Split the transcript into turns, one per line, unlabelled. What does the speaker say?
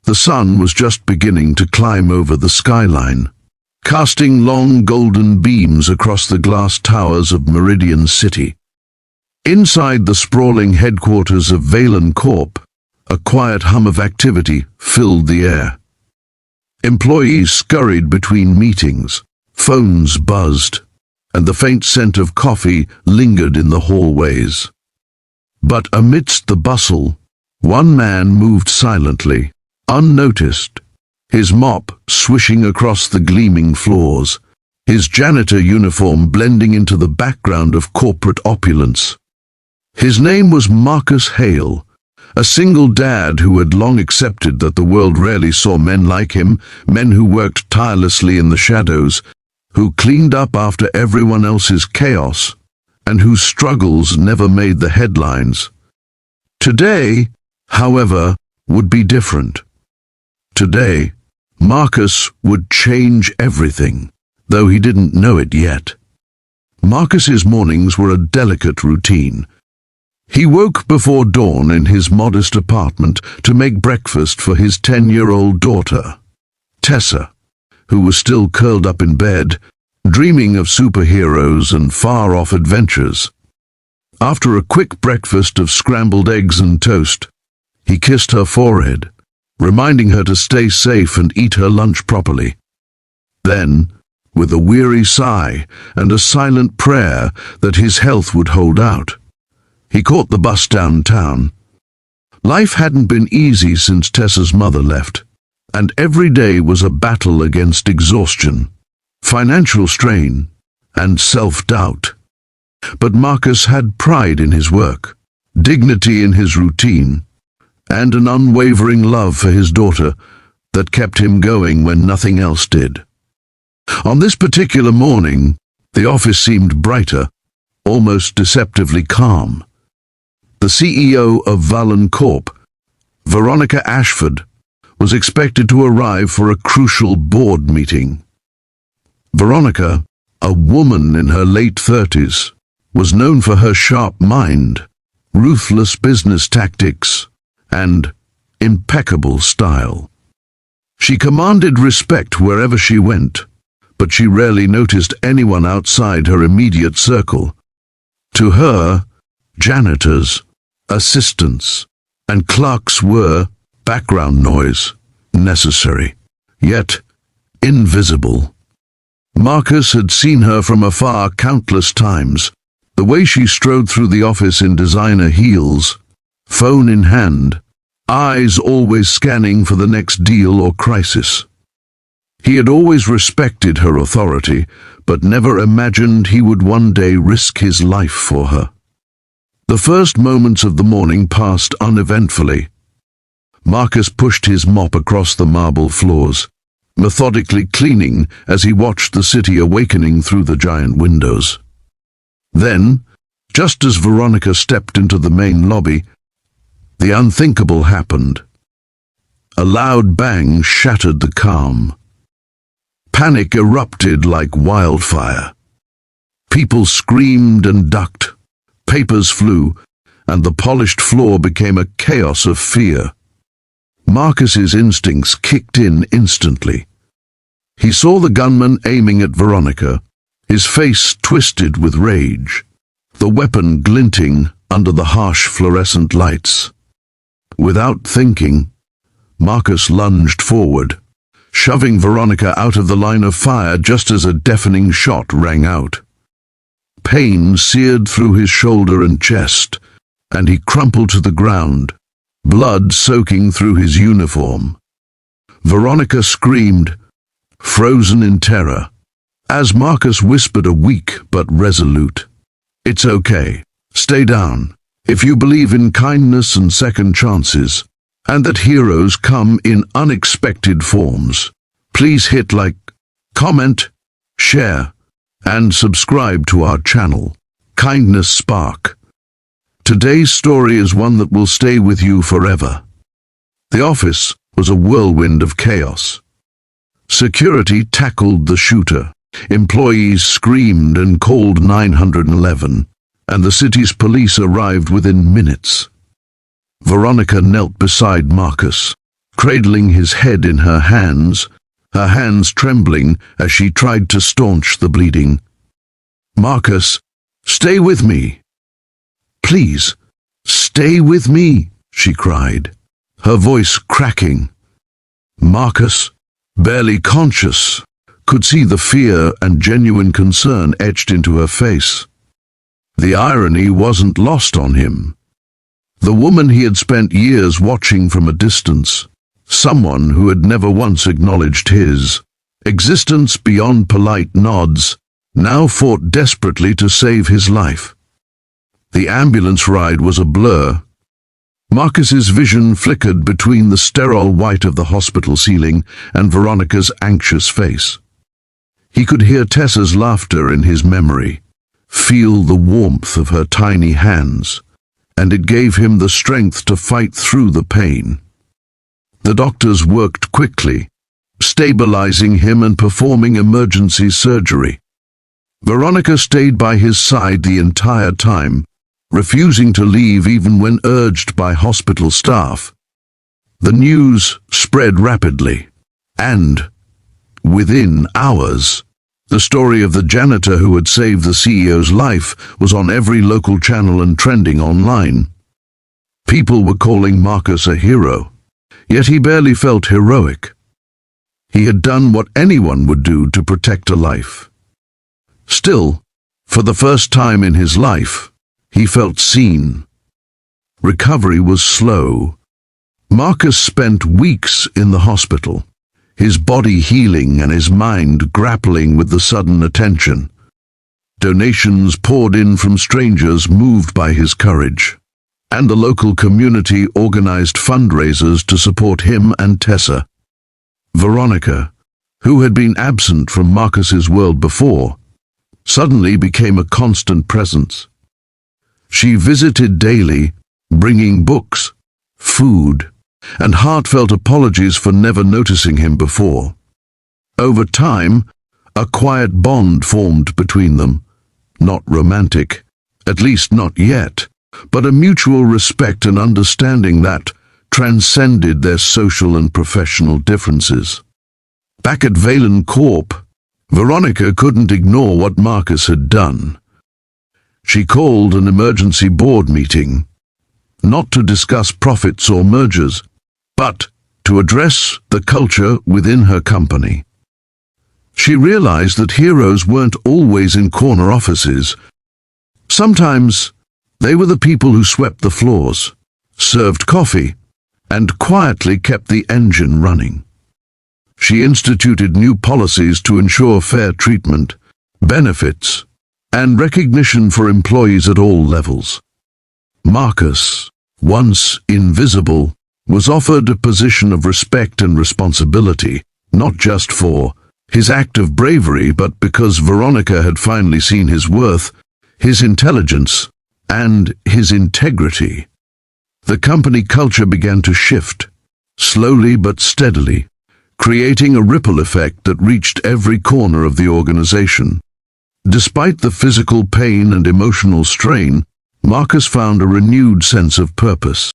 The sun was just beginning to climb over the skyline, casting long golden beams across the glass towers of Meridian City. Inside the sprawling headquarters of ValenCorp, a quiet hum of activity filled the air. Employees scurried between meetings, phones buzzed, and the faint scent of coffee lingered in the hallways. But amidst the bustle, one man moved silently, unnoticed, his mop swishing across the gleaming floors, his janitor uniform blending into the background of corporate opulence. His name was Marcus Hale, a single dad who had long accepted that the world rarely saw men like him, men who worked tirelessly in the shadows, who cleaned up after everyone else's chaos, and whose struggles never made the headlines. Today, however, would be different. Today, Marcus would change everything, though he didn't know it yet. Marcus's mornings were a delicate routine. He woke before dawn in his modest apartment to make breakfast for his 10-year-old daughter, Tessa, who was still curled up in bed, dreaming of superheroes and far-off adventures. After a quick breakfast of scrambled eggs and toast, he kissed her forehead, reminding her to stay safe and eat her lunch properly. Then, with a weary sigh and a silent prayer that his health would hold out, he caught the bus downtown. Life hadn't been easy since Tessa's mother left, and every day was a battle against exhaustion, financial strain, and self-doubt. But Marcus had pride in his work, dignity in his routine, and an unwavering love for his daughter that kept him going when nothing else did. On this particular morning, the office seemed brighter, almost deceptively calm. The CEO of ValenCorp, Veronica Ashford, was expected to arrive for a crucial board meeting. Veronica, a woman in her late 30s, was known for her sharp mind, ruthless business tactics, and impeccable style. She commanded respect wherever she went, but she rarely noticed anyone outside her immediate circle. To her, janitors, assistants, and clerks were background noise, necessary, yet invisible. Marcus had seen her from afar countless times, the way she strode through the office in designer heels, phone in hand, eyes always scanning for the next deal or crisis. He had always respected her authority, but never imagined he would one day risk his life for her. The first moments of the morning passed uneventfully. Marcus pushed his mop across the marble floors, methodically cleaning as he watched the city awakening through the giant windows. Then, just as Veronica stepped into the main lobby, the unthinkable happened. A loud bang shattered the calm. Panic erupted like wildfire. People screamed and ducked. Papers flew, and the polished floor became a chaos of fear. Marcus's instincts kicked in instantly. He saw the gunman aiming at Veronica, his face twisted with rage, the weapon glinting under the harsh fluorescent lights. Without thinking, Marcus lunged forward, shoving Veronica out of the line of fire just as a deafening shot rang out. Pain seared through his shoulder and chest, and he crumpled to the ground, blood soaking through his uniform. Veronica screamed, frozen in terror, as Marcus whispered a weak but resolute, "It's okay. Stay down. If you believe in kindness and second chances, and that heroes come in unexpected forms, please hit like, comment, share, and subscribe to our channel, Kindness Spark." Today's story is one that will stay with you forever. The office was a whirlwind of chaos. Security tackled the shooter, employees screamed and called 911, and the city's police arrived within minutes. Veronica knelt beside Marcus, cradling his head in her hands trembling as she tried to staunch the bleeding. "Marcus, stay with me. Please, stay with me," she cried, her voice cracking. Marcus, barely conscious, could see the fear and genuine concern etched into her face. The irony wasn't lost on him. The woman he had spent years watching from a distance, someone who had never once acknowledged his existence beyond polite nods, now fought desperately to save his life. The ambulance ride was a blur. Marcus's vision flickered between the sterile white of the hospital ceiling and Veronica's anxious face. He could hear Tessa's laughter in his memory, feel the warmth of her tiny hands, and it gave him the strength to fight through the pain. The doctors worked quickly, stabilizing him and performing emergency surgery. Veronica stayed by his side the entire time, refusing to leave even when urged by hospital staff. The news spread rapidly, and, within hours, the story of the janitor who had saved the CEO's life was on every local channel and trending online. People were calling Marcus a hero, yet he barely felt heroic. He had done what anyone would do to protect a life. Still, for the first time in his life, he felt seen. Recovery was slow. Marcus spent weeks in the hospital, his body healing and his mind grappling with the sudden attention. Donations poured in from strangers moved by his courage, and the local community organized fundraisers to support him and Tessa. Veronica, who had been absent from Marcus's world before, suddenly became a constant presence. She visited daily, bringing books, food, and heartfelt apologies for never noticing him before. Over time, a quiet bond formed between them, not romantic, at least not yet, but a mutual respect and understanding that transcended their social and professional differences. Back at ValenCorp, Veronica couldn't ignore what Marcus had done. She called an emergency board meeting, not to discuss profits or mergers, but to address the culture within her company. She realized that heroes weren't always in corner offices. Sometimes they were the people who swept the floors, served coffee, and quietly kept the engine running. She instituted new policies to ensure fair treatment, benefits, and recognition for employees at all levels. Marcus, once invisible, was offered a position of respect and responsibility, not just for his act of bravery, but because Veronica had finally seen his worth, his intelligence, and his integrity. The company culture began to shift, slowly but steadily, creating a ripple effect that reached every corner of the organization. Despite the physical pain and emotional strain, Marcus found a renewed sense of purpose.